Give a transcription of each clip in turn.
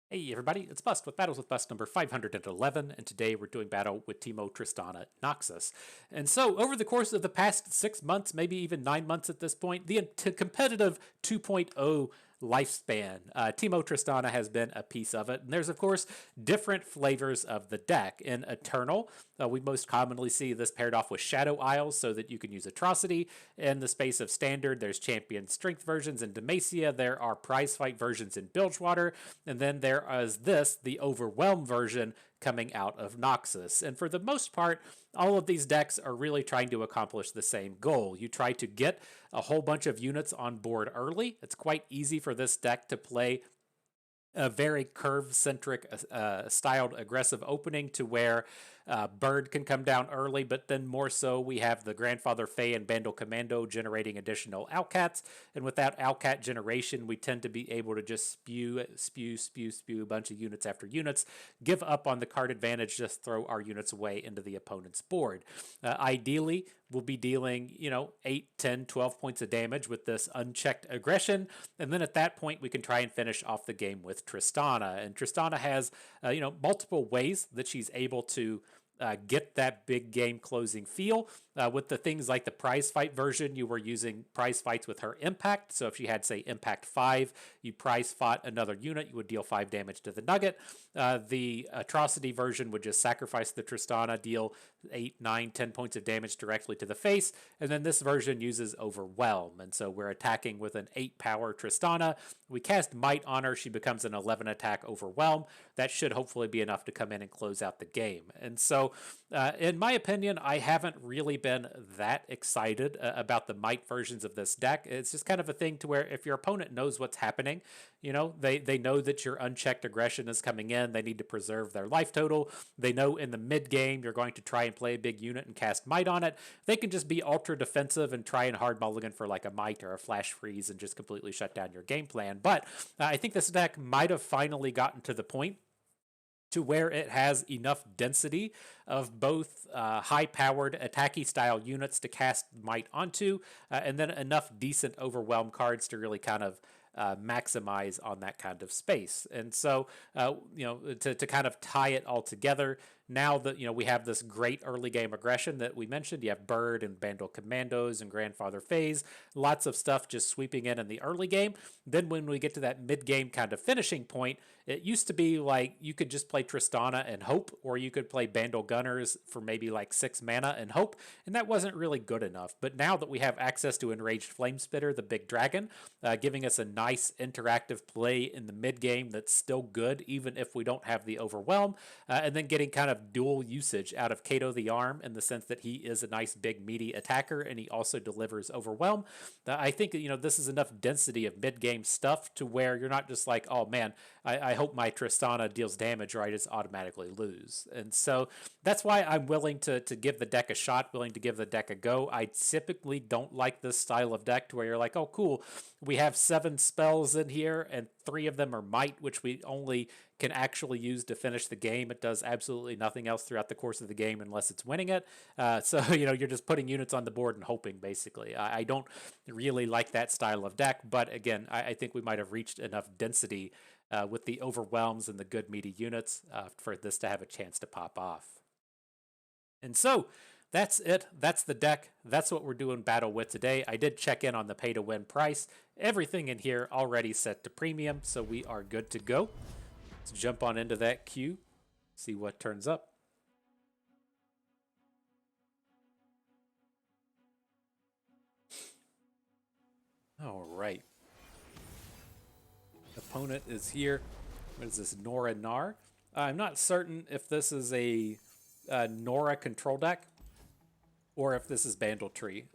Hey everybody, it's Bust with Battles with Bust number 511, and today we're doing battle with Teemo Tristana Noxus. And so, over the course of the past 6 months, maybe even 9 months at this point, the competitive 2.0 lifespan, Teemo Tristana has been a piece of it. And there's, of course, different flavors of the deck. In Eternal, we most commonly see this paired off with Shadow Isles so that you can use Atrocity. In the space of Standard, there's Champion Strength versions in Demacia, there are Prize Fight versions in Bilgewater, and then there is this, the Overwhelm version, coming out of Noxus. And for the most part, all of these decks are really trying to accomplish the same goal. You try to get a whole bunch of units on board early. It's quite easy for this deck to play a very curve-centric styled aggressive opening to where Bird can come down early, but then more so we have the Grandfather Fae and Bandle Commando generating additional Outcats, and without Outcat generation, we tend to be able to just spew a bunch of units after units, give up on the card advantage, just throw our units away into the opponent's board. Ideally, we'll be dealing, 8, 10, 12 points of damage with this unchecked aggression, and then at that point we can try and finish off the game with Tristana. And Tristana has, multiple ways that she's able to get that big game closing feel. With the things like the prize fight version, you were using prize fights with her impact. So if she had, say, impact 5, you prize fought another unit, you would deal 5 damage to the nugget. The atrocity version would just sacrifice the Tristana, deal 8, 9, 10 points of damage directly to the face. And then this version uses overwhelm. And so we're attacking with an 8 power Tristana. We cast might on her, she becomes an 11 attack overwhelm. That should hopefully be enough to come in and close out the game. And so, in my opinion, I haven't really been that excited about the might versions of this deck. It's just kind of a thing to where if your opponent knows what's happening, they know that your unchecked aggression is coming in. They need to preserve their life total. They know in the mid game you're going to try and play a big unit and cast might on it. They can just be ultra defensive and try and hard mulligan for like a might or a flash freeze and just completely shut down your game plan. But I think this deck might have finally gotten to the point to where it has enough density of both high-powered attacky style units to cast might onto, and then enough decent overwhelm cards to really kind of maximize on that kind of space. And so, to kind of tie it all together, now that we have this great early game aggression that we mentioned, you have Bird and Bandle Commandos and Grandfather Phase, lots of stuff just sweeping in the early game. Then when we get to that mid game kind of finishing point, it used to be like you could just play Tristana and hope, or you could play Bandle Gunners for maybe like 6 mana and hope, and that wasn't really good enough. But now that we have access to Enraged Flamespitter, the big dragon, giving us a nice interactive play in the mid game that's still good, even if we don't have the overwhelm, and then getting kind of dual usage out of Kato the Arm in the sense that he is a nice big meaty attacker and he also delivers overwhelm. I think this is enough density of mid game stuff to where you're not just like, oh man, I hope my Tristana deals damage or I just automatically lose. And so that's why I'm willing to give the deck a shot, willing to give the deck a go. I typically don't like this style of deck to where you're like, oh cool, we have 7 spells in here and 3 of them are might, which we only can actually use to finish the game. It does absolutely nothing else throughout the course of the game unless it's winning it. So, you're just putting units on the board and hoping, basically. I don't really like that style of deck, but again, I think we might have reached enough density with the overwhelms and the good meaty units for this to have a chance to pop off. And so, that's it. That's the deck. That's what we're doing battle with today. I did check in on the pay to win price. Everything in here already set to premium, so we are good to go. Let's jump on into that queue, see what turns up. All right. Opponent is here. What is this, Norra Gnar? I'm not certain if this is a Norra control deck or if this is Bandle Tree.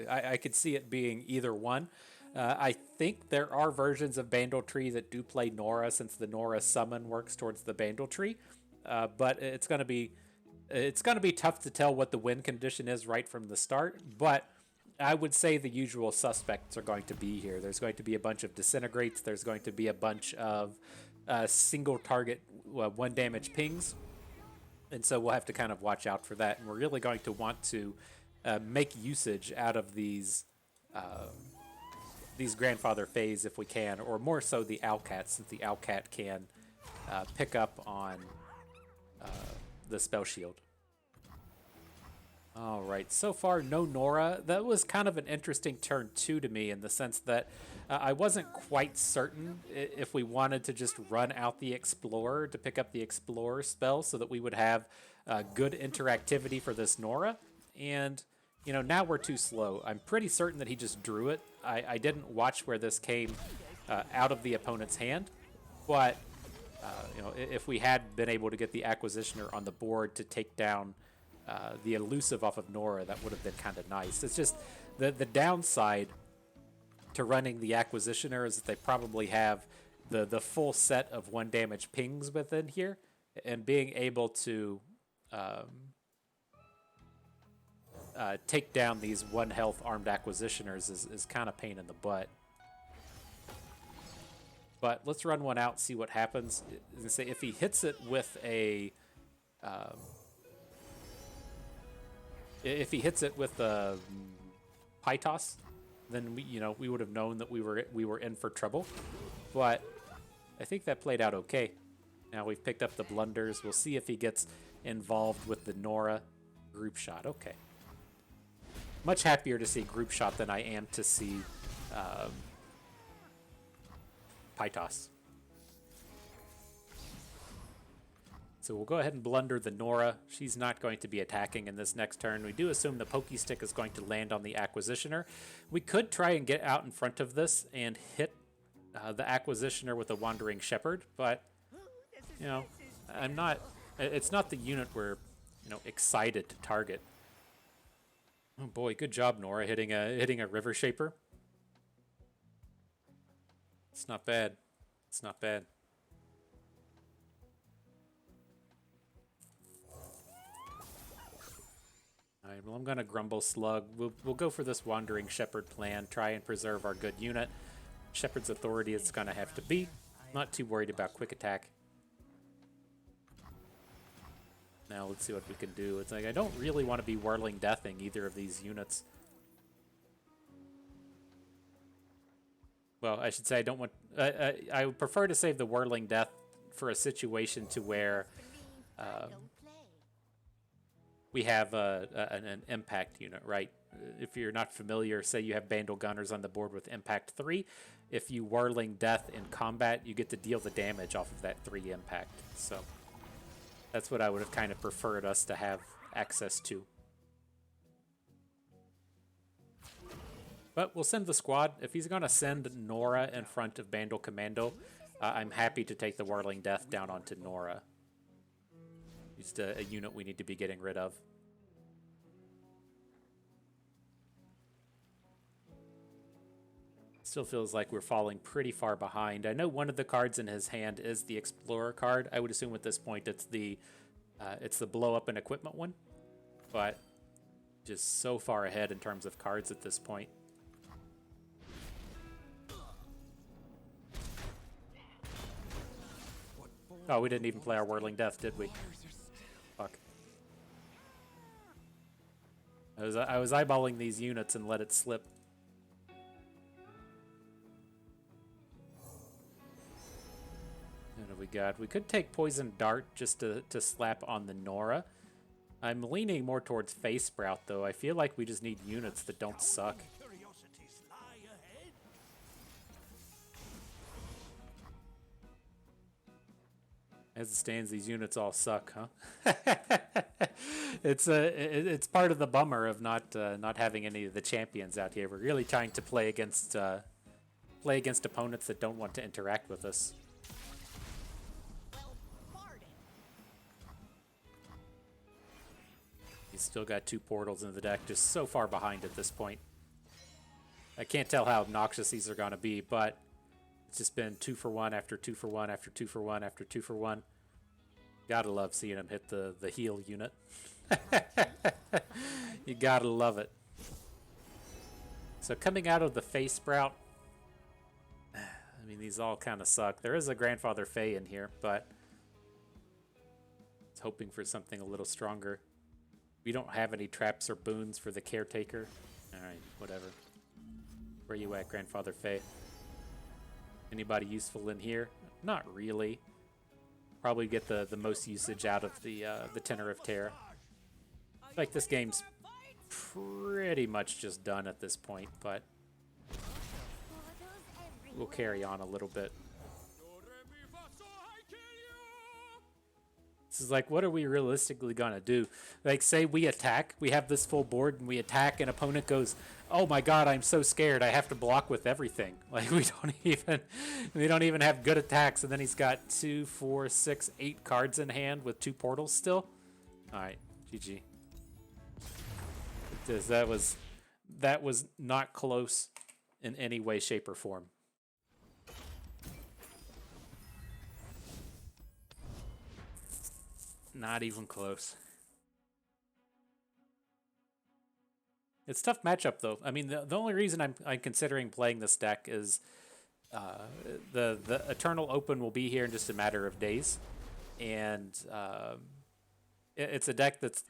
I could see it being either one. I think there are versions of Bandle Tree that do play Norra, since the Norra summon works towards the Bandle Tree. But it's gonna be tough to tell what the win condition is right from the start. But I would say the usual suspects are going to be here. There's going to be a bunch of disintegrates. There's going to be a bunch of single target 1 damage pings. And so we'll have to kind of watch out for that. And we're really going to want to make usage out of these Grandfather Phase if we can, or more so the Owlcat, since the Owlcat can pick up on the spell shield. All right, so far no Norra. That was kind of an interesting turn two to me in the sense that I wasn't quite certain if we wanted to just run out the Explorer to pick up the Explorer spell so that we would have good interactivity for this Norra. And, you know, now we're too slow. I'm pretty certain that he just drew it. I didn't watch where this came out of the opponent's hand, but, you know, if we had been able to get the Acquisitioner on the board to take down the elusive off of Norra, that would have been kind of nice. It's just the downside to running the Acquisitioner is that they probably have the full set of 1 damage pings within here, and being able to take down these 1 health armed Acquisitioners is kind of pain in the butt. But let's run one out, see what happens. Say if he hits it with a if he hits it with a pie toss, then we would have known that we were in for trouble. But I think that played out okay. Now we've picked up the blunders. We'll see if he gets involved with the Norra group shot. Okay. Much happier to see group shot than I am to see pie toss. So we'll go ahead and blunder the Norra. She's not going to be attacking in this next turn. We do assume the Pokey Stick is going to land on the Acquisitioner. We could try and get out in front of this and hit the Acquisitioner with a Wandering Shepherd, but, you know, I'm not... It's not the unit we're, excited to target. Oh boy, good job, Norra, hitting a River Shaper. It's not bad. It's not bad. Alright, well, I'm going to Grumble Slug. We'll go for this Wandering Shepherd plan, try and preserve our good unit. Shepherd's Authority it's going to have to be. Not too worried about Quick Attack. Now let's see what we can do. It's like I don't really want to be Whirling Deathing either of these units. Well, I should say I don't want... I would prefer to save the Whirling Death for a situation to where... we have an impact unit, right? If you're not familiar, say you have Bandle Gunners on the board with impact 3. If you Whirling Death in combat, you get to deal the damage off of that 3 impact. So that's what I would have kind of preferred us to have access to. But we'll send the squad. If he's going to send Norra in front of Bandle Commando, I'm happy to take the Whirling Death down onto Norra. Just a unit we need to be getting rid of. Still feels like we're falling pretty far behind. I know one of the cards in his hand is the Explorer card. I would assume at this point it's the blow up and equipment one, but just so far ahead in terms of cards at this point. Oh, we didn't even play our Whirling Death, did we? Fuck. I was eyeballing these units and let it slip. What have we got? We could take Poison Dart just to slap on the Norra. I'm leaning more towards Face Sprout, though. I feel like we just need units that don't suck. As it stands, these units all suck, huh? It's part of the bummer of not having any of the champions out here. We're really trying to play against opponents that don't want to interact with us. He's still got 2 portals in the deck, just so far behind at this point. I can't tell how obnoxious these are going to be, but it's just been 2 for 1 after 2 for 1 after 2 for 1 after 2 for 1. Gotta love seeing him hit the heal unit. You gotta love it. So coming out of the Face Sprout, I mean, these all kind of suck. There is a Grandfather Fay in here, but I was hoping for something a little stronger. We don't have any traps or boons for the Caretaker. Alright, whatever. Where you at, Grandfather Fay? Anybody useful in here? Not really. probably get the most usage out of the Tenor of Terra. Like this game's pretty much just done at this point, but we'll carry on a little bit. This is like, what are we realistically gonna do? Like, say we attack, we have this full board, and we attack, and opponent goes, "Oh my God, I'm so scared. I have to block with everything." Like we don't even have good attacks, and then he's got 2, 4, 6, 8 cards in hand with 2 portals still. All right, GG. That was not close in any way, shape, or form. Not even close. It's a tough matchup, though. I mean, the only reason I'm considering playing this deck is the Eternal Open will be here in just a matter of days, and it's a deck that's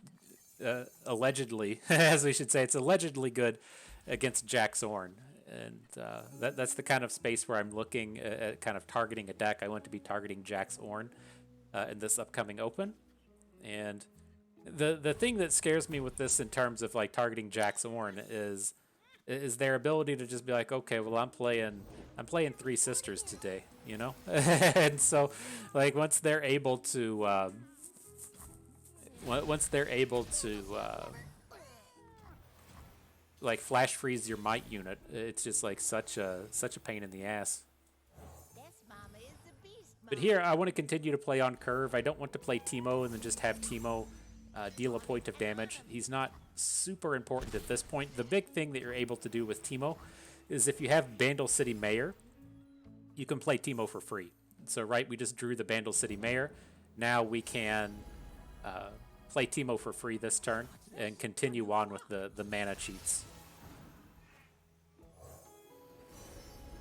allegedly, as we should say, it's allegedly good against Jax Ornn, and that's the kind of space where I'm looking at kind of targeting a deck. I want to be targeting Jax Ornn in this upcoming Open. And the thing that scares me with this in terms of like targeting Jax Ornn is their ability to just be like, okay, well I'm playing 3 Sisters today, you know? And so like once they're able to like flash freeze your might unit, it's just like such a pain in the ass. But here, I want to continue to play on curve. I don't want to play Teemo and then just have Teemo deal a point of damage. He's not super important at this point. The big thing that you're able to do with Teemo is if you have Bandle City Mayor, you can play Teemo for free. So, right, we just drew the Bandle City Mayor. Now we can play Teemo for free this turn and continue on with the mana cheats.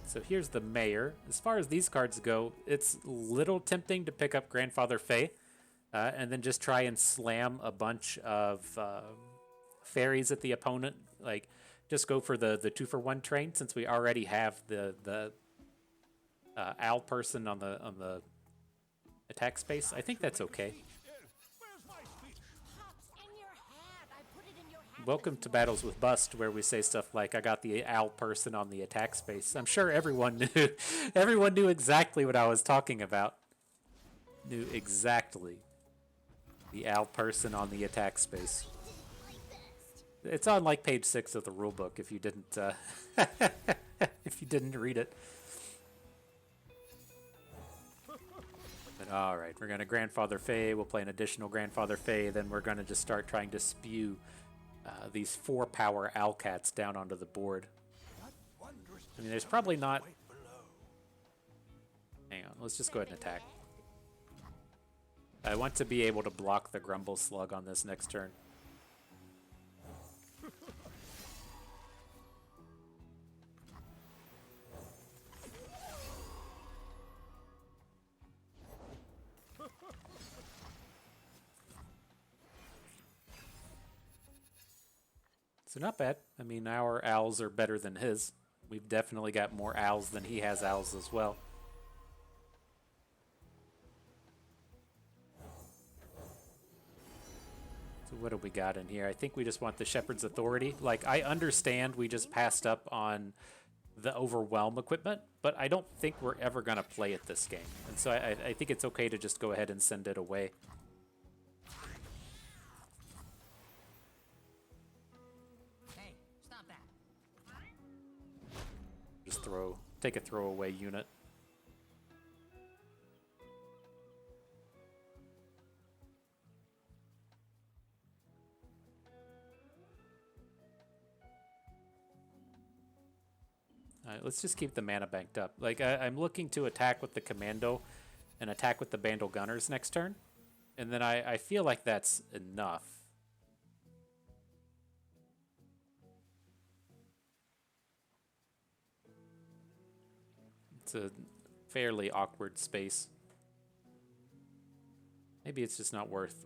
So here's the Mayor. As far as these cards go, it's a little tempting to pick up Grandfather Fae and then just try and slam a bunch of fairies at the opponent. Like, just go for the 2-for-1 train since we already have the owl person on the attack space. I think that's okay. Welcome to Battles with Bust, where we say stuff like, I got the owl person on the attack space. I'm sure everyone knew exactly what I was talking about. Knew exactly the owl person on the attack space. It's on like page 6 of the rulebook if you didn't if you didn't read it. But all right, we're gonna Grandfather Fae. We'll play an additional Grandfather Fae. Then we're gonna just start trying to spew these 4-power Owlcats down onto the board. I mean, there's probably not... Hang on, let's just go ahead and attack. I want to be able to block the Grumble Slug on this next turn. So not bad. I mean, our owls are better than his. We've definitely got more owls than he has owls as well. So what do we got in here? I think we just want the Shepherd's Authority. Like, I understand we just passed up on the Overwhelm equipment, but I don't think we're ever going to play it this game. And so I think it's okay to just go ahead and send it away. Take a throwaway unit. All right, let's just keep the mana banked up. Like, I'm looking to attack with the Commando and attack with the Bandle Gunners next turn. And then I feel like that's enough. It's a fairly awkward space. Maybe it's just not worth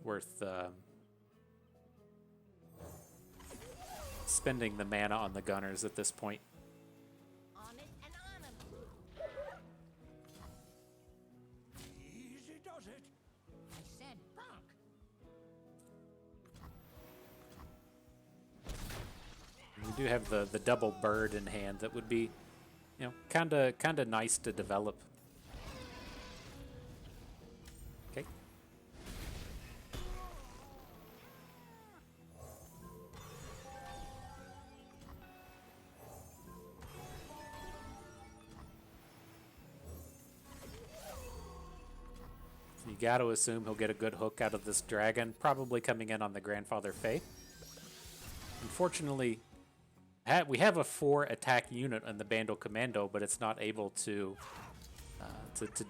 spending the mana on the Gunners at this point. do have the double bird in hand that would be, you know, kind of nice to develop. Okay. So you got to assume he'll get a good hook out of this dragon, probably coming in on the Grandfather Fae. Unfortunately, we have a 4 attack unit in the Bandle Commando, but it's not able to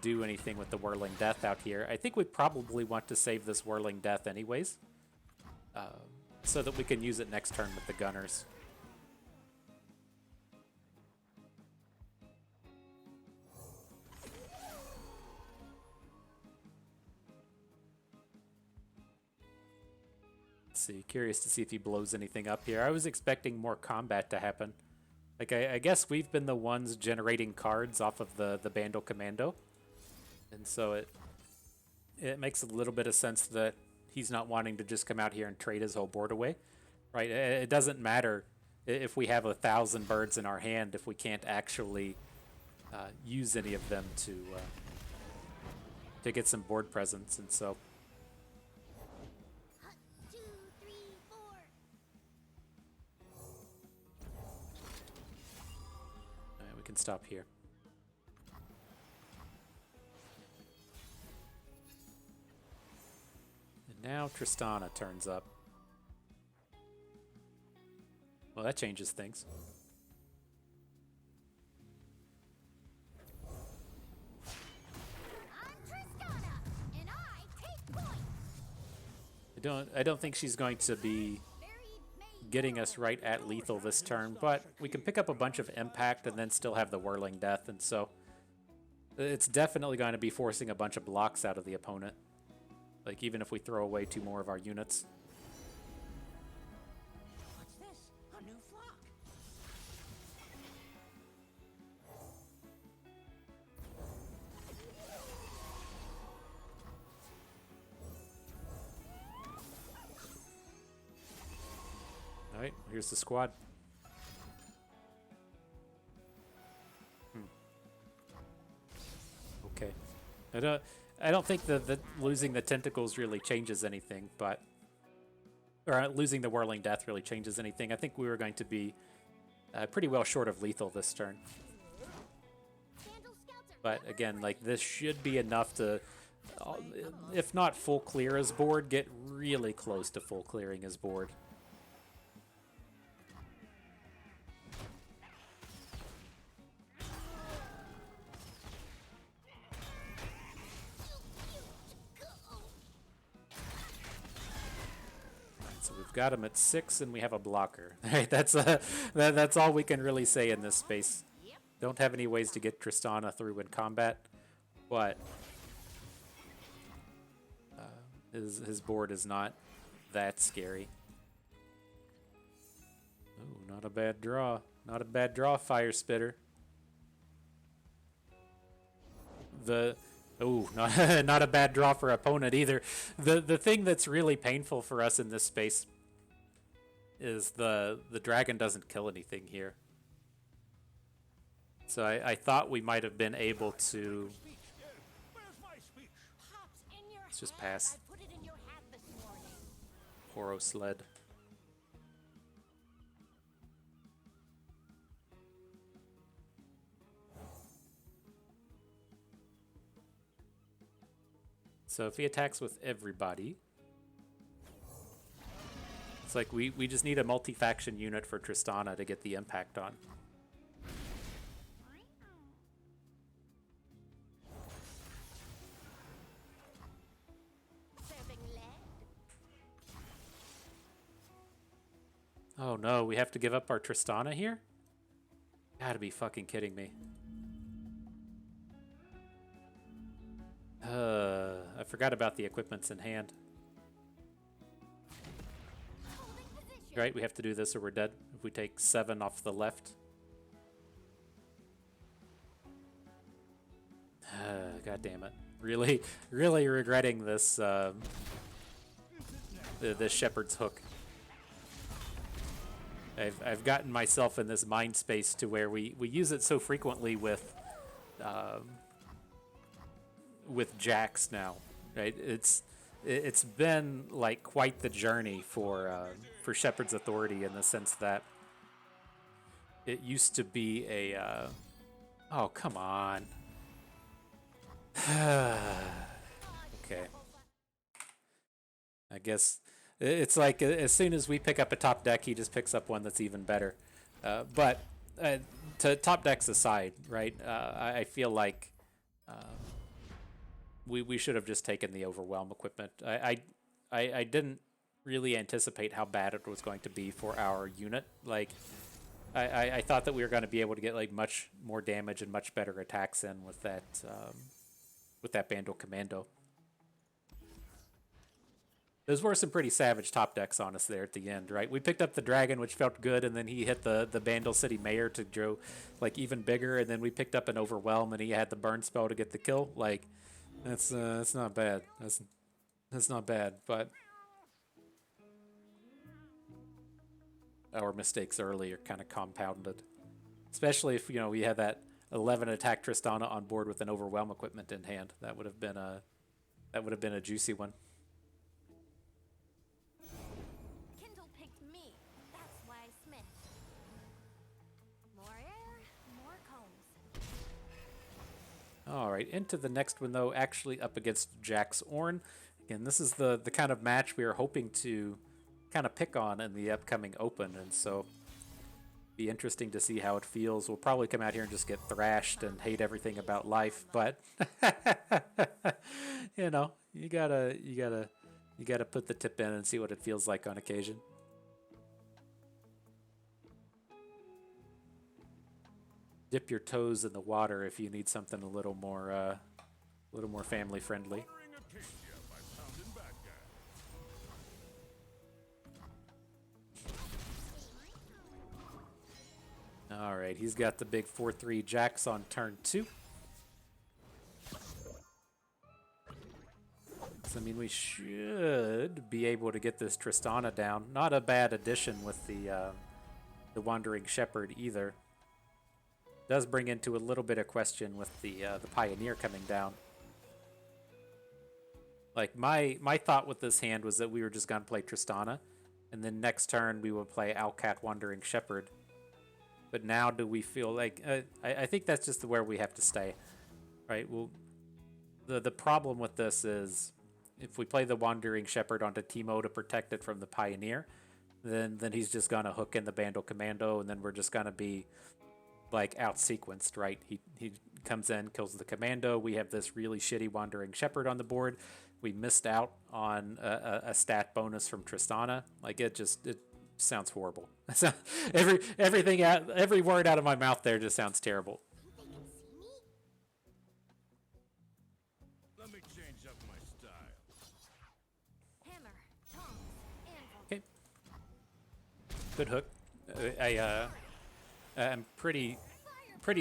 do anything with the Whirling Death out here. I think we probably want to save this Whirling Death anyways, so that we can use it next turn with the Gunners. See, curious to see if he blows anything up here. I was expecting more combat to happen. Like, I guess we've been the ones generating cards off of the Bandle Commando. And so it makes a little bit of sense that he's not wanting to just come out here and trade his whole board away. Right? It doesn't matter if we have 1,000 birds in our hand if we can't actually use any of them to get some board presence. And so... can stop here. And now Tristana turns up. Well, that changes things. I'm Tristana, and I take point. I don't think she's going to be getting us right at lethal this turn, but we can pick up a bunch of impact and then still have the Whirling Death, and so it's definitely going to be forcing a bunch of blocks out of the opponent. Like, even if we throw away 2 more of our units. What's this? A new flock. All right, here's the squad. Okay, I don't think that losing the tentacles really changes anything, but losing the Whirling Death really changes anything. I think we were going to be pretty well short of lethal this turn. But again, like, this should be enough to, if not full clear his board, get really close to full clearing his board. Got him at 6, and we have a blocker. Right, that's all we can really say in this space. Don't have any ways to get Tristana through in combat, but his board is not that scary. Oh, not a bad draw. Not a bad draw, Fire Spitter. Not a bad draw for opponent either. The thing that's really painful for us in this space is the dragon doesn't kill anything here. So I thought we might have been able to... Let's just pass. Poro Sled. So if he attacks with everybody... It's like we just need a multi-faction unit for Tristana to get the impact on. Oh no, we have to give up our Tristana here? Gotta be fucking kidding me. I forgot about the equipments in hand. Right, we have to do this or we're dead. If we take 7 off the left. God damn it. Really regretting this this Shepherd's Hook. I've gotten myself in this mind space to where we use it so frequently with Jax now, right? It's been like quite the journey for Shepherd's Authority in the sense that it used to be a oh, come on. Okay. I guess it's like as soon as we pick up a top deck, he just picks up one that's even better. But to top decks aside, right? I feel like we should have just taken the overwhelm equipment. I didn't really anticipate how bad it was going to be for our unit. Like I thought that we were going to be able to get like much more damage and much better attacks in with that Bandle Commando. Those were some pretty savage top decks on us there at the end, right? We picked up the Dragon, which felt good, and then he hit the Bandle City Mayor to grow like even bigger, and then we picked up an Overwhelm, and he had the burn spell to get the kill. Like, that's not bad. That's not bad, but our mistakes early are kind of compounded, especially if we had that 11 attack Tristana on board with an Overwhelm equipment in hand. That would have been a juicy one. All right, into the next one, though, actually up against Jax Ornn. Again, this is the kind of match we are hoping to kind of pick on in the upcoming Open, and so be interesting to see how it feels. We'll probably come out here and just get thrashed and hate everything about life, but you gotta put the tip in and see what it feels like on occasion. Dip your toes in the water if you need something a little more family friendly. All right, he's got the big 4/3 Jax on turn 2. So, I mean, we should be able to get this Tristana down. Not a bad addition with the Wandering Shepherd either. Does bring into a little bit of question with the Pioneer coming down. Like my thought with this hand was that we were just gonna play Tristana, and then next turn we would play Alcat Wandering Shepherd. But now do we feel like I think that's just where we have to stay, right? Well, the problem with this is if we play the Wandering Shepherd onto Teemo to protect it from the Pioneer, then he's just gonna hook in the Bandle Commando, and then we're just gonna be like out sequenced, right? He comes in, kills the Commando. We have this really shitty Wandering Shepherd on the board. We missed out on a stat bonus from Tristana. Like it sounds horrible. Every word out of my mouth there just sounds terrible. Let me change up my style. Hammer, tongs, anvil. Okay. Good hook. I'm pretty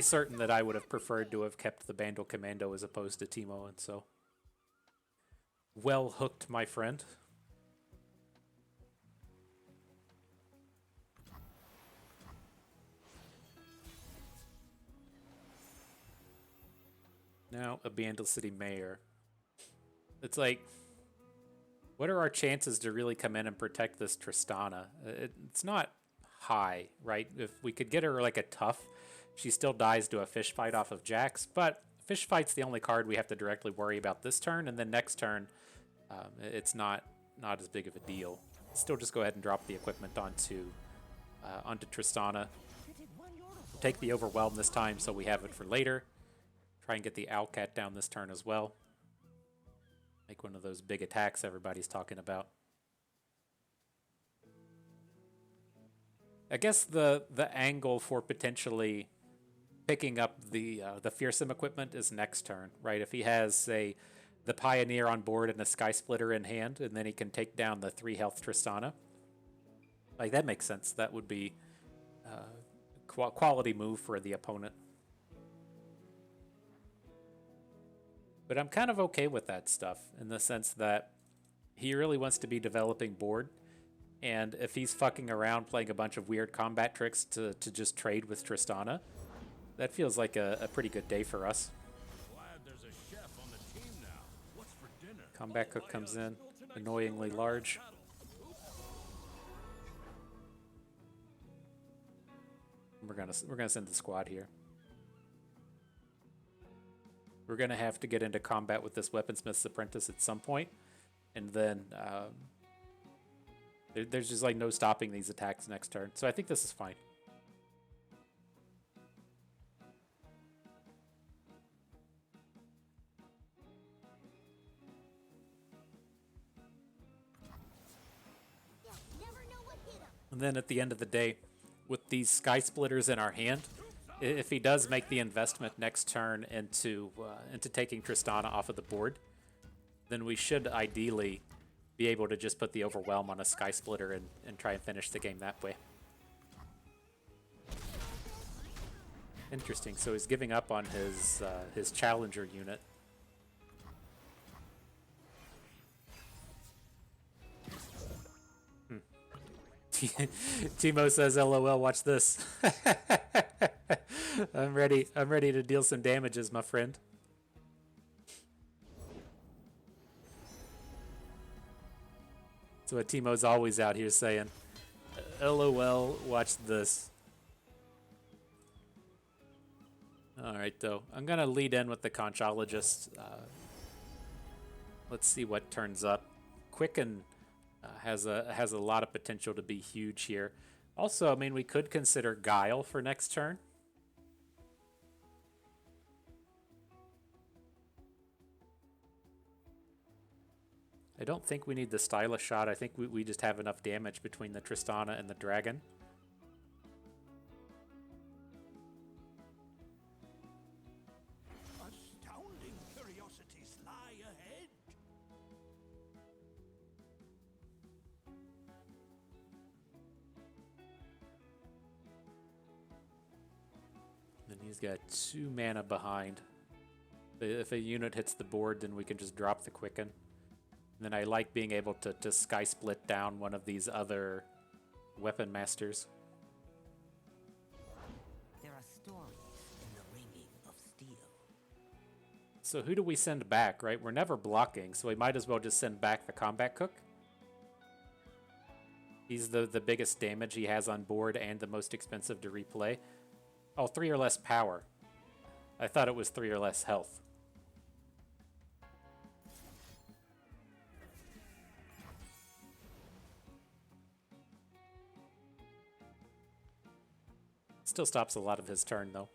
certain that I would have preferred to have kept the Bandle Commando as opposed to Teemo, and so well hooked, my friend. Now a Bandle City Mayor. It's like, what are our chances to really come in and protect this Tristana? It's not high, right? If we could get her like a tough, she still dies to a fish fight off of Jax, but fish fight's the only card we have to directly worry about this turn, and then next turn it's not as big of a deal. Still just go ahead and drop the equipment onto Tristana. Take the Overwhelm this time so we have it for later. Try and get the Owlcat down this turn as well. Make one of those big attacks everybody's talking about. I guess the angle for potentially picking up the fearsome equipment is next turn, right? If he has, say, the Pioneer on board and a Sky Splitter in hand, and then he can take down the 3 health Tristana. Like, that makes sense. That would be a quality move for the opponent. But I'm kind of okay with that stuff in the sense that he really wants to be developing board. And if he's fucking around playing a bunch of weird combat tricks to just trade with Tristana, that feels like a pretty good day for us. Glad there's a chef on the team now. What's for dinner? Combat cook comes in, annoyingly large. We're gonna send the squad here. We're gonna have to get into combat with this Weaponsmith's Apprentice at some point, and then there's just like no stopping these attacks next turn. So I think this is fine. And then at the end of the day, with these Sky Splitters in our hand, if he does make the investment next turn into taking Tristana off of the board, then we should ideally be able to just put the Overwhelm on a Sky Splitter and try and finish the game that way. Interesting. So he's giving up on his Challenger unit. Teemo says, "LOL, watch this." I'm ready to deal some damages, my friend. That's what Teemo's always out here saying. LOL, watch this. Alright, though. I'm going to lead in with the Conchologist. Let's see what turns up. Quicken has a lot of potential to be huge here. Also, I mean, we could consider Guile for next turn. I don't think we need the Stylish Shot. I think we just have enough damage between the Tristana and the Dragon. Astounding curiosities lie ahead. And he's got 2 mana behind. If a unit hits the board, then we can just drop the Quicken. And then I like being able to Sky Split down one of these other Weapon Masters. There are stories in the ringing of steel. So who do we send back, right? We're never blocking, so we might as well just send back the Combat Cook. He's the biggest damage he has on board and the most expensive to replay. Oh, 3 or less power. I thought it was 3 or less health. Still stops a lot of his turn, though.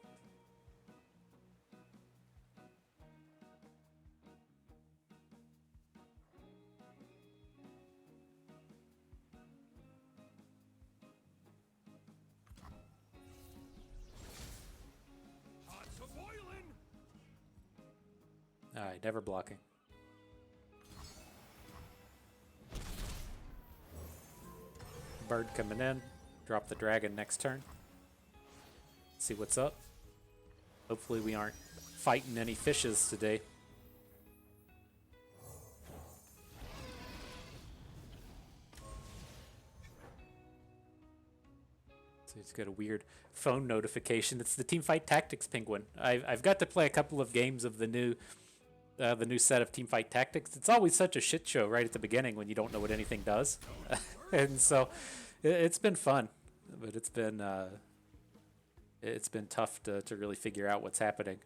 Pots a boiling. Alright, never blocking. Bird coming in. Drop the dragon next turn. See what's up. Hopefully we aren't fighting any fishes today. So he's got a weird phone notification. It's the Teamfight Tactics penguin. I've got to play a couple of games of the new set of Teamfight Tactics. It's always such a shit show right at the beginning when you don't know what anything does. And so it's been fun, but it's been tough to really figure out what's happening.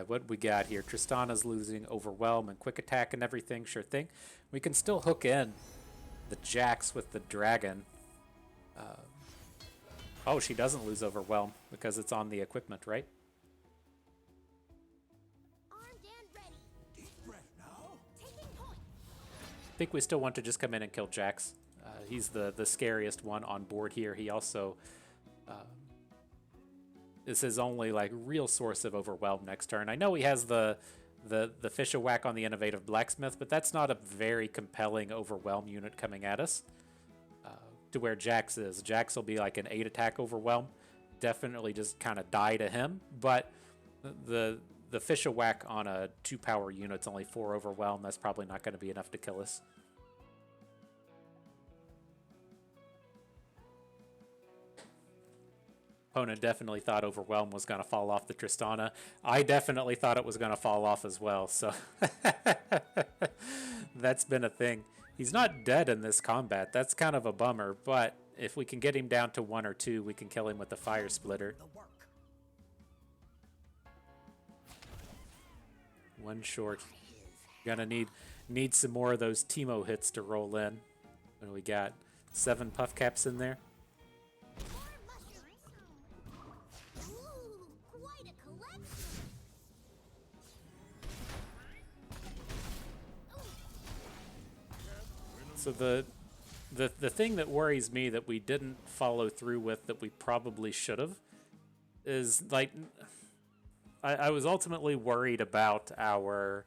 What we got here? Tristana's losing Overwhelm and Quick Attack and everything. Sure thing. We can still hook in the Jax with the Dragon. Oh, she doesn't lose Overwhelm because it's on the equipment, right? Armed and ready. Deep breath now. Taking point. I think we still want to just come in and kill Jax. He's the scariest one on board here. He also is his only like real source of Overwhelm next turn. I know he has the Fish-a-Whack on the Innovative Blacksmith, but that's not a very compelling Overwhelm unit coming at us. To where Jax is. Jax will be like an 8 attack Overwhelm. Definitely just kind of die to him, but the the Fisher Whack on a 2-power unit's only 4 Overwhelm. That's probably not going to be enough to kill us. Opponent definitely thought Overwhelm was going to fall off the Tristana. I definitely thought it was going to fall off as well, so that's been a thing. He's not dead in this combat. That's kind of a bummer, but if we can get him down to 1 or 2, we can kill him with the Fire Splitter. One short. Gonna need some more of those Teemo hits to roll in. What do we got? 7 puff caps in there. Ooh, quite a collection. So the thing that worries me that we didn't follow through with that we probably should have is like I was ultimately worried about our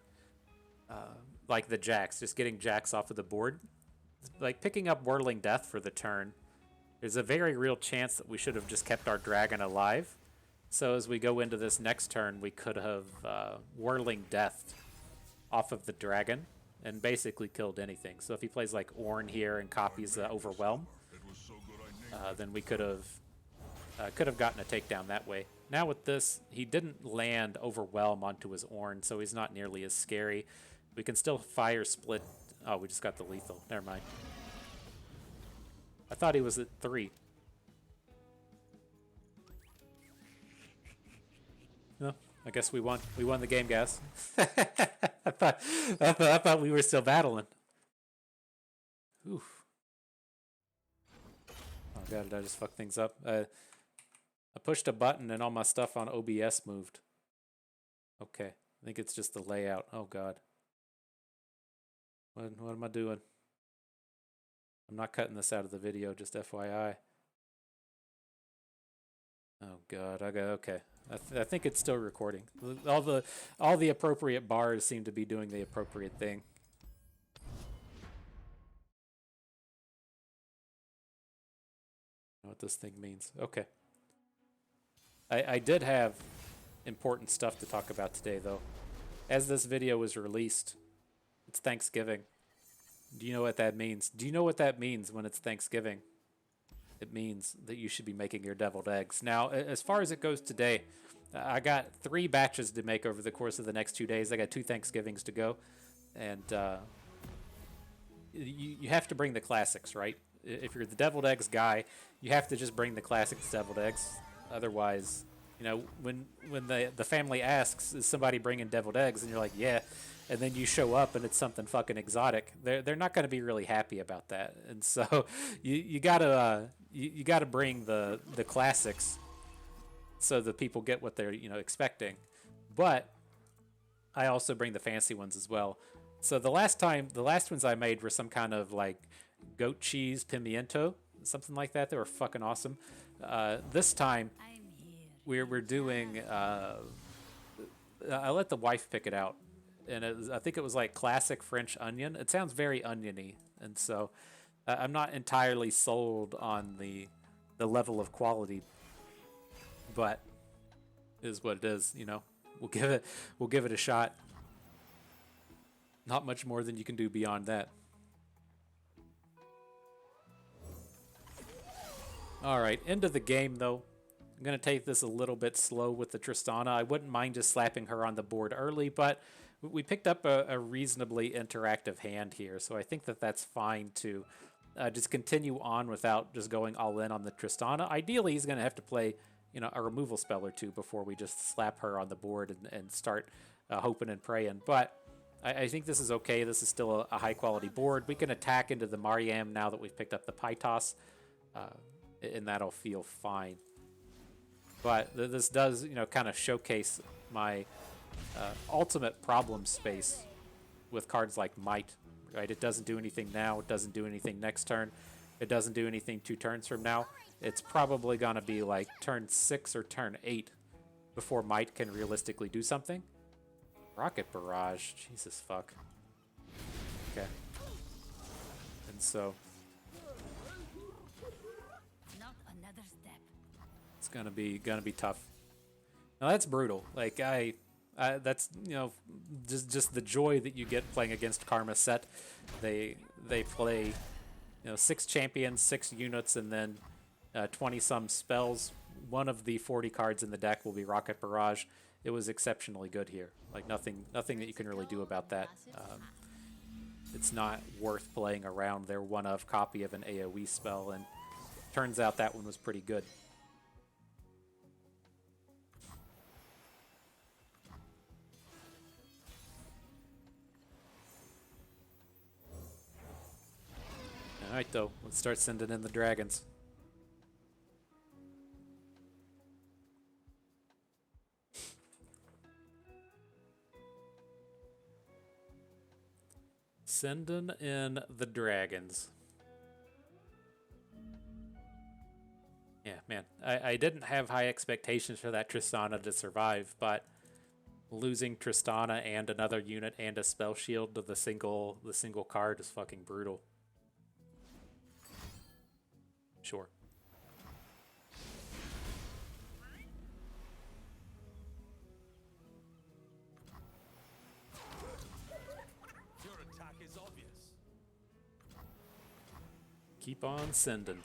like the Jax, just getting Jax off of the board. Like picking up Whirling Death for the turn. There's a very real chance that we should have just kept our dragon alive. So as we go into this next turn, we could have Whirling Death off of the dragon and basically killed anything. So if he plays like Ornn here and copies the Overwhelm, then we could have gotten a takedown that way. Now with this, he didn't land Overwhelm onto his Ornn, so he's not nearly as scary. We can still Fire Split. Oh, we just got the lethal. Never mind. I thought he was at 3. No, I guess we won. We won the game, guys. I thought we were still battling. Oof. Oh god, did I just fuck things up? I pushed a button and all my stuff on OBS moved. Okay, I think it's just the layout. Oh god. What am I doing? I'm not cutting this out of the video, just FYI. Oh god, okay. I think it's still recording. All the appropriate bars seem to be doing the appropriate thing. I don't know what this thing means. Okay. I did have important stuff to talk about today, though. As this video was released, it's Thanksgiving. Do you know what that means? Do you know what that means when it's Thanksgiving? It means that you should be making your deviled eggs. Now, as far as it goes today, I got 3 batches to make over the course of the next 2 days. I got 2 Thanksgivings to go. And you have to bring the classics, right? If you're the deviled eggs guy, you have to just bring the classics deviled eggs. Otherwise, you know, when the family asks, is somebody bringing deviled eggs? And you're like, yeah. And then you show up and it's something fucking exotic. They're not going to be really happy about that. And so you gotta bring the classics so the people get what they're expecting. But I also bring the fancy ones as well. So the last ones I made were some kind of like goat cheese pimiento, something like that. They were fucking awesome. This time we're doing. I let the wife pick it out. And I think it was like classic French onion. It sounds very oniony, and so I'm not entirely sold on the level of quality, but it is what it is. We'll give it a shot. Not much more than you can do beyond that. All right, end of the game though. I'm gonna take this a little bit slow with the Tristana. I wouldn't mind just slapping her on the board early, but we picked up a reasonably interactive hand here, so I think that's fine to just continue on without just going all in on the Tristana. Ideally, he's going to have to play, a removal spell or 2 before we just slap her on the board and start hoping and praying. But I think this is okay. This is still a high-quality board. We can attack into the Mariam now that we've picked up the Pytos, and that'll feel fine. But this does, kind of showcase my ultimate problem space with cards like Might, right? It doesn't do anything now. It doesn't do anything next turn. It doesn't do anything 2 turns from now. It's probably going to be like turn 6 or turn 8 before Might can realistically do something. Rocket Barrage. Jesus fuck. Okay. And so Not another step. it's gonna be tough. Now that's brutal. Like That's, you know, just the joy that you get playing against Karma Sett. They play, you know, 6 champions, 6 units, and then 20 some spells. One of the 40 cards in the deck will be Rocket Barrage. It was exceptionally good here. Like nothing that you can really do about that. It's not worth playing around their one-of copy of an AoE spell, and turns out that one was pretty good. Alright though, let's start sending in the dragons. Sending in the dragons. Yeah, man. I didn't have high expectations for that Tristana to survive, but losing Tristana and another unit and a spell shield to the single card is fucking brutal. Sure. Your attack is obvious. Keep on sending.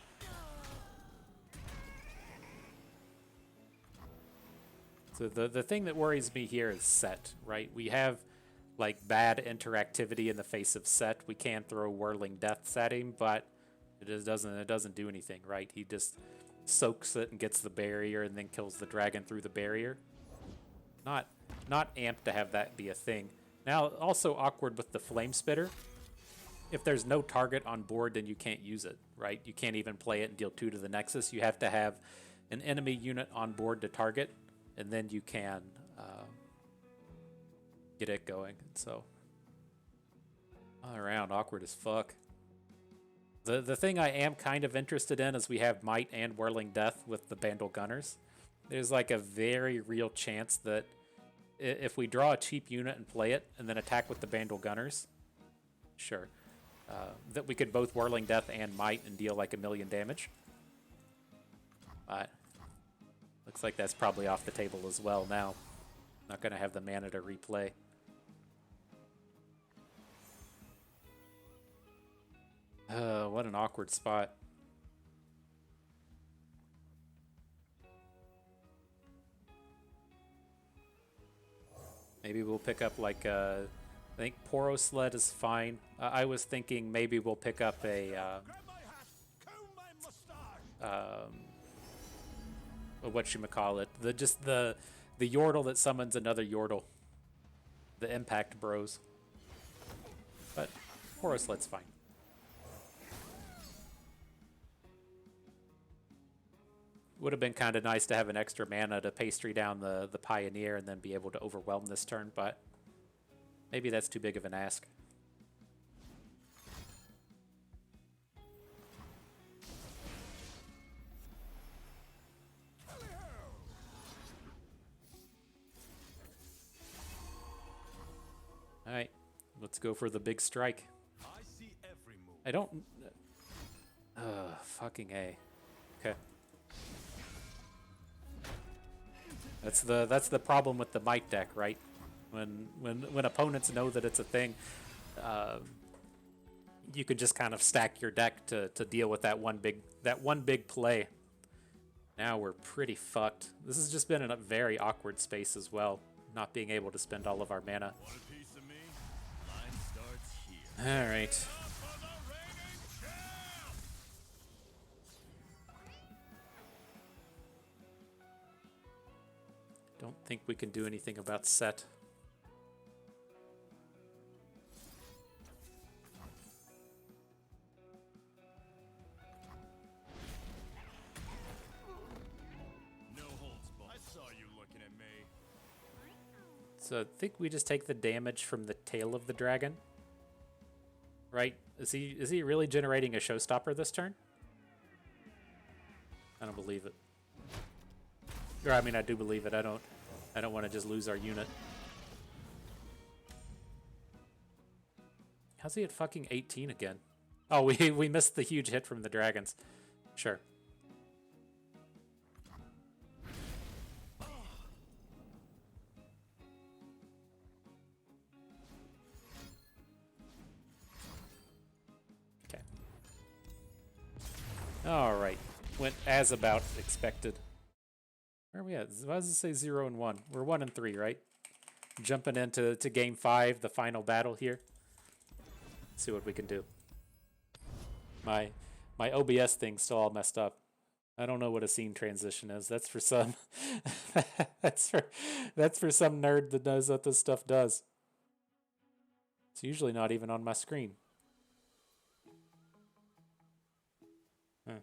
So the thing that worries me here is Sett, right? We have like bad interactivity in the face of Sett. We can throw Whirling Deaths at him, but it doesn't do anything, right? He just soaks it and gets the barrier and then kills the dragon through the barrier. Not amped to have that be a thing. Now, also awkward with the Flame Spitter. If there's no target on board, then you can't use it, right? You can't even play it and deal 2 to the Nexus. You have to have an enemy unit on board to target, and then you can get it going. So, all around awkward as fuck. The thing I am kind of interested in is we have Might and Whirling Death with the Bandle Gunners. There's like a very real chance that if we draw a cheap unit and play it and then attack with the Bandle Gunners, sure, that we could both Whirling Death and Might and deal like 1,000,000 damage. But looks like that's probably off the table as well now. Not going to have the mana to replay. What an awkward spot. Maybe we'll pick up like I think Poro Sled is fine. I was thinking maybe we'll pick up a whatchamacallit, the Yordle that summons another Yordle. The Impact Bros. But Poro Sled's fine. Would have been kind of nice to have an extra mana to pastry down the Pioneer and then be able to overwhelm this turn, but maybe that's too big of an ask. Alright, let's go for the big strike. I see every move. I don't... fucking A. Okay. That's the problem with the Might deck, right? When opponents know that it's a thing, you could just kind of stack your deck to deal with that one big play. Now we're pretty fucked. This has just been in a very awkward space as well, not being able to spend all of our mana. Want a piece of me? Line starts here. All right. For the reigning champ! Don't think we can do anything about Sett. No holds barred. I saw you looking at me. So I think we just take the damage from the tail of the dragon. Right? Is he really generating a showstopper this turn? I don't believe it. Or I mean, I do believe it. I don't want to just lose our unit. How's he at fucking 18 again? Oh, we missed the huge hit from the dragons. Sure. Went as about expected. Where are we at? Why does it say 0 and 1? We're 1 and 3, right? Jumping into game 5, the final battle here. Let's see what we can do. My OBS thing's still all messed up. I don't know what a scene transition is. That's for some that's for some nerd that knows what this stuff does. It's usually not even on my screen. Huh.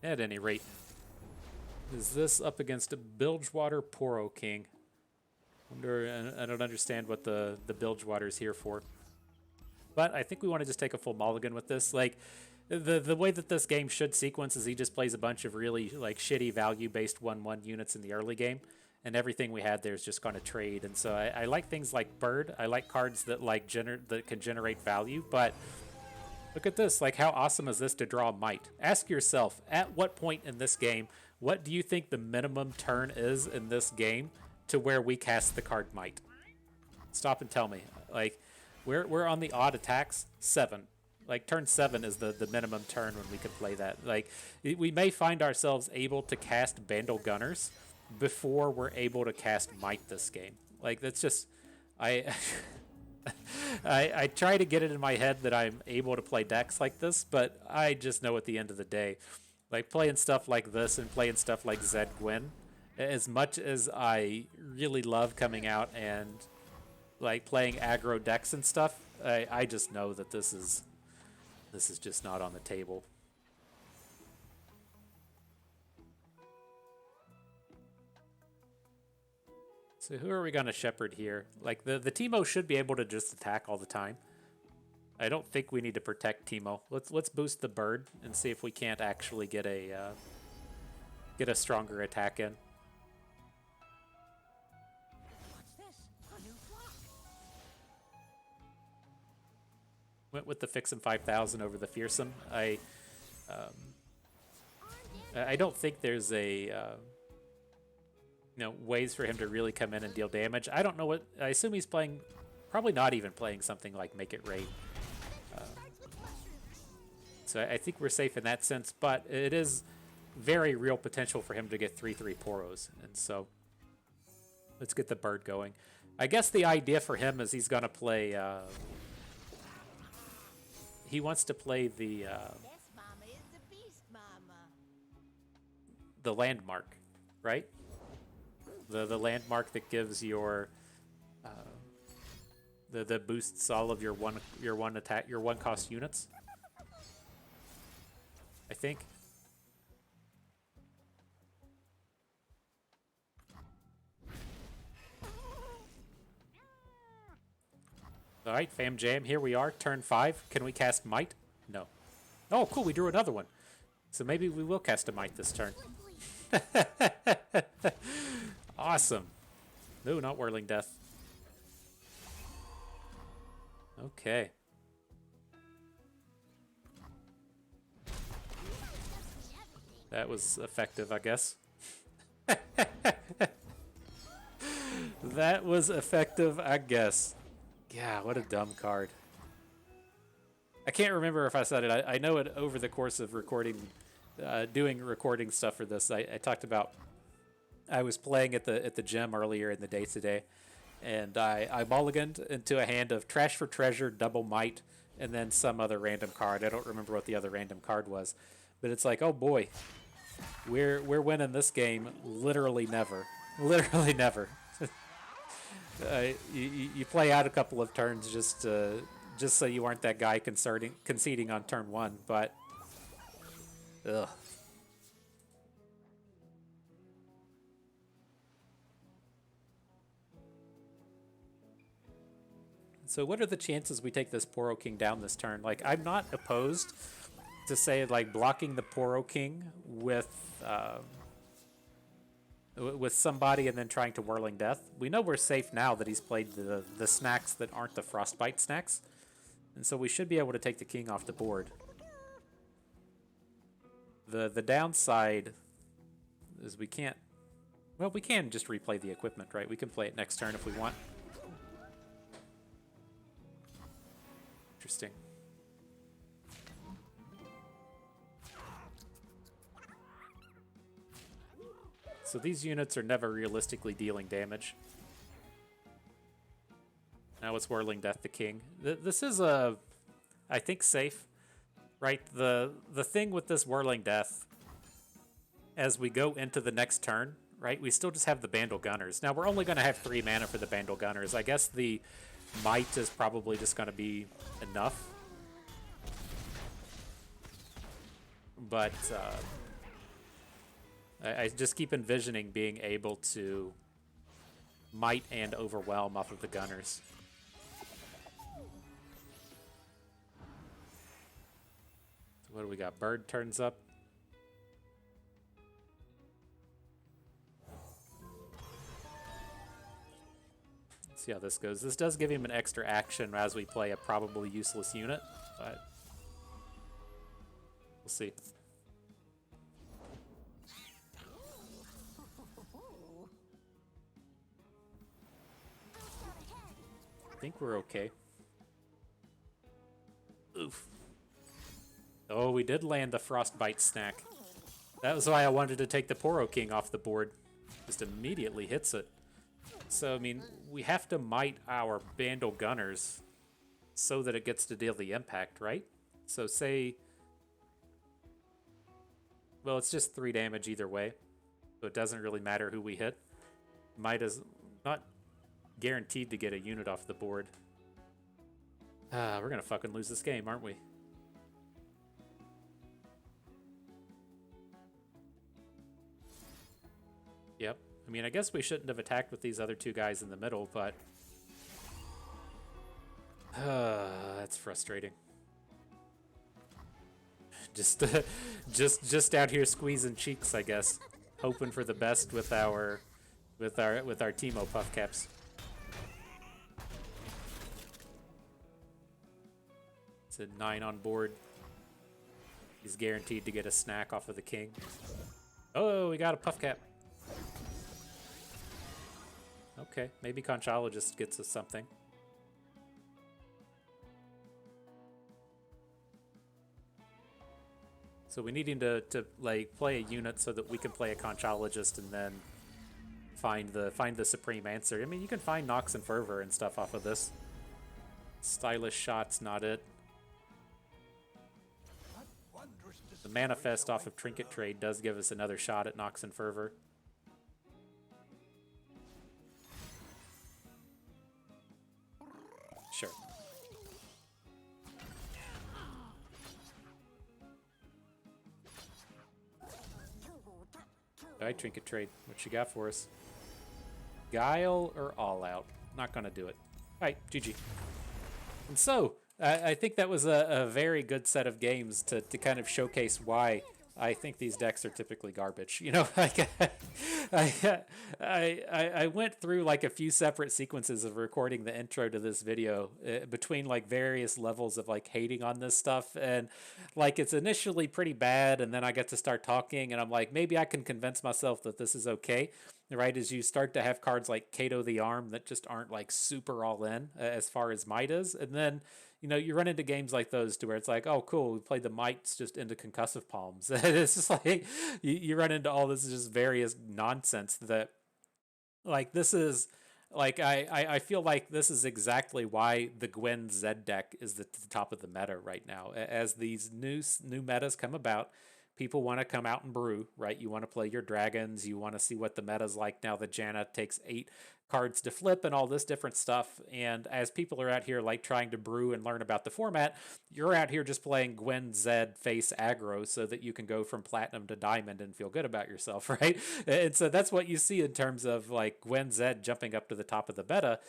At any rate, is this up against a Bilgewater Poro King? I don't understand what the Bilgewater is here for. But I think we want to just take a full mulligan with this. Like, the way that this game should sequence is he just plays a bunch of really like shitty value-based 1/1 units in the early game, and everything we had there is just going to trade. And so I like things like Bird. I like cards that like that can generate value. But look at this. Like, how awesome is this to draw Might? Ask yourself, at what point in this game, what do you think the minimum turn is in this game to where we cast the card Might? Stop and tell me. Like, we're on the odd attacks 7. Like, turn 7 is the minimum turn when we can play that. Like, we may find ourselves able to cast Bandle Gunners before we're able to cast Might this game. Like, that's just... I try to get it in my head that I'm able to play decks like this, but I just know at the end of the day, like, playing stuff like this and playing stuff like Zed Gwyn, as much as I really love coming out and, like, playing aggro decks and stuff, I just know that this is just not on the table. So who are we going to shepherd here? Like, the Teemo should be able to just attack all the time. I don't think we need to protect Teemo. Let's boost the bird and see if we can't actually get a stronger attack in. What's this? A new flock. Went with the Fixin' 5000 over the Fearsome. I don't think there's ways for him to really come in and deal damage. I don't know what... I assume he's playing... Probably not even playing something like Make It Rain. So I think we're safe in that sense, but it is very real potential for him to get 3/3 Poros. And so let's get the bird going. I guess the idea for him is he's going to play... he wants to play the... This mama is the beast mama. the landmark, right? The landmark that gives your the boosts all of your one cost units. I think. All right, Fam Jam, here we are, turn 5. Can we cast Might? No. Oh, cool, we drew another one. So maybe we will cast a Might this turn. Awesome. No, not Whirling Death. Okay. That was effective, I guess. That was effective, I guess. Yeah, what a dumb card. I can't remember if I said it. I know it over the course of recording, doing recording stuff for this. I talked about I was playing at the gym earlier in the day today, and I mulliganed into a hand of Trash for Treasure, Double Might, and then some other random card. I don't remember what the other random card was, but it's like, oh boy, we're winning this game. Literally never, literally never. You play out a couple of turns just so you aren't that guy conceding on turn 1, but ugh. So what are the chances we take this Poro King down this turn? Like, I'm not opposed to, say, like, blocking the Poro King with somebody and then trying to Whirling Death. We know we're safe now that he's played the snacks that aren't the Frostbite snacks. And so we should be able to take the king off the board. The downside is we can't... Well, we can just replay the equipment, right? We can play it next turn if we want. Interesting. So these units are never realistically dealing damage. Now it's Whirling Death the King. This is I think, safe, right? The thing with this Whirling Death, as we go into the next turn, right, we still just have the Bandle Gunners. Now, we're only going to have 3 mana for the Bandle Gunners. I guess the Might is probably just going to be enough. But I just keep envisioning being able to Might and Overwhelm off of the Gunners. So what do we got? Bird turns up. Let's see how this goes. This does give him an extra action as we play a probably useless unit, but we'll see. I think we're okay. Oof. Oh, we did land the Frostbite snack. That was why I wanted to take the Poro King off the board. Just immediately hits it. So, I mean, we have to Might our Bandle Gunners so that it gets to deal the impact, right? So say... Well, it's just 3 damage either way. So it doesn't really matter who we hit. Might is not guaranteed to get a unit off the board. We're gonna fucking lose this game, aren't we? Yep. I mean, I guess we shouldn't have attacked with these other 2 guys in the middle, but... that's frustrating. Just out here squeezing cheeks, I guess. Hoping for the best with our Teemo puff caps. It's a 9 on board. He's guaranteed to get a snack off of the king. Oh, we got a puff cap. Okay, maybe Conchologist gets us something. So we need him to like play a unit so that we can play a Conchologist and then find the supreme answer. I mean, you can find Nox and Fervor and stuff off of this. Stylish Shot's not it. The Manifest off of Trinket Trade does give us another shot at Nox and Fervor. Sure. Alright, Trinket Trade. What you got for us? Guile or All Out? Not gonna do it. Alright, GG. And so, I think that was a very good set of games to kind of showcase why I think these decks are typically garbage. You know, like I went through like a few separate sequences of recording the intro to this video between like various levels of like hating on this stuff, and like it's initially pretty bad, and then I get to start talking, and I'm like, maybe I can convince myself that this is okay. Right, as you start to have cards like Kato the Arm that just aren't like super all in as far as Might is, and then you know you run into games like those to where it's like, oh cool, we played the Mights just into concussive palms. And it's just like you run into all this just various nonsense that like this is like I feel like this is exactly why the Gwen Zed deck is the top of the meta right now. As these new metas come about, people want to come out and brew, right? You want to play your dragons. You want to see what the meta's like now that Janna takes 8 cards to flip and all this different stuff. And as people are out here like trying to brew and learn about the format, you're out here just playing Gwen Zed face aggro so that you can go from platinum to diamond and feel good about yourself, right? And so that's what you see in terms of like Gwen Zed jumping up to the top of the meta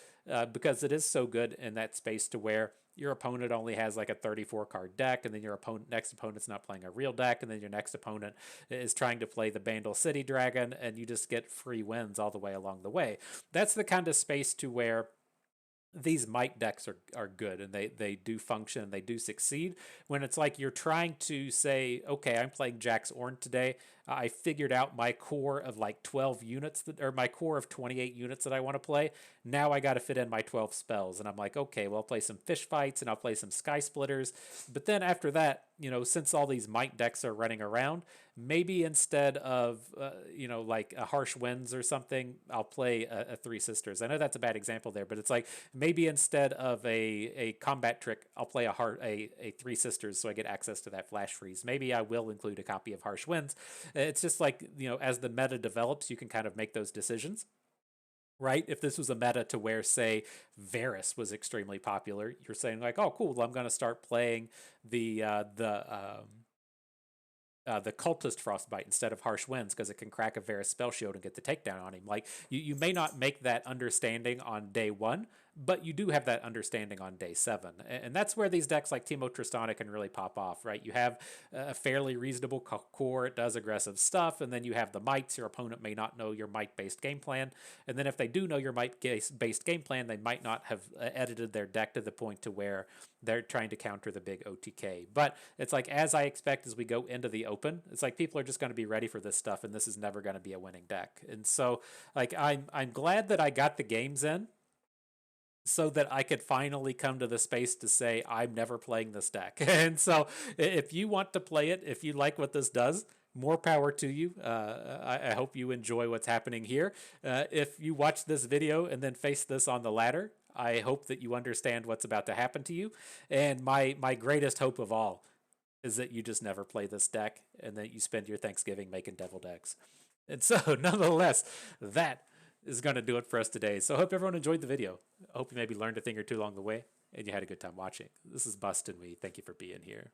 because it is so good in that space to where your opponent only has like a 34 card deck, and then your next opponent's not playing a real deck, and then your next opponent is trying to play the Bandle City Dragon, and you just get free wins all the way along the way. That's the kind of space to where these Might decks are good, and they do function and they do succeed. When it's like you're trying to say, okay, I'm playing Jax Ornn today, I figured out my core of like 12 units or my core of 28 units that I want to play. Now I got to fit in my 12 spells. And I'm like, okay, well, I'll play some fish fights and I'll play some sky splitters. But then after that, since all these might decks are running around, maybe instead of, like a Harsh Winds or something, I'll play a Three Sisters. I know that's a bad example there, but it's like maybe instead of a combat trick, I'll play a Three Sisters so I get access to that flash freeze. Maybe I will include a copy of Harsh Winds. It's just like, as the meta develops, you can kind of make those decisions. Right? If this was a meta to where, say, Varus was extremely popular, you're saying like, oh, cool, well, I'm going to start playing the cultist frostbite instead of harsh winds because it can crack a Varus spell shield and get the takedown on him. Like you may not make that understanding on day one, but you do have that understanding on day 7. And that's where these decks like Teemo Tristana can really pop off, right? You have a fairly reasonable core, it does aggressive stuff, and then you have the mights. Your opponent may not know your might-based game plan, and then if they do know your might-based game plan, they might not have edited their deck to the point to where they're trying to counter the big OTK. But it's like, as I expect, as we go into the open, it's like people are just going to be ready for this stuff, and this is never going to be a winning deck. And so, like, I'm glad that I got the games in, so that I could finally come to the space to say, I'm never playing this deck. And so if you want to play it, if you like what this does, more power to you. I hope you enjoy what's happening here. If you watch this video and then face this on the ladder, I hope that you understand what's about to happen to you. And my greatest hope of all is that you just never play this deck and that you spend your Thanksgiving making devil decks. And so, nonetheless, that is going to do it for us today. So I hope everyone enjoyed the video. I hope you maybe learned a thing or two along the way and you had a good time watching. This is Bust and we thank you for being here.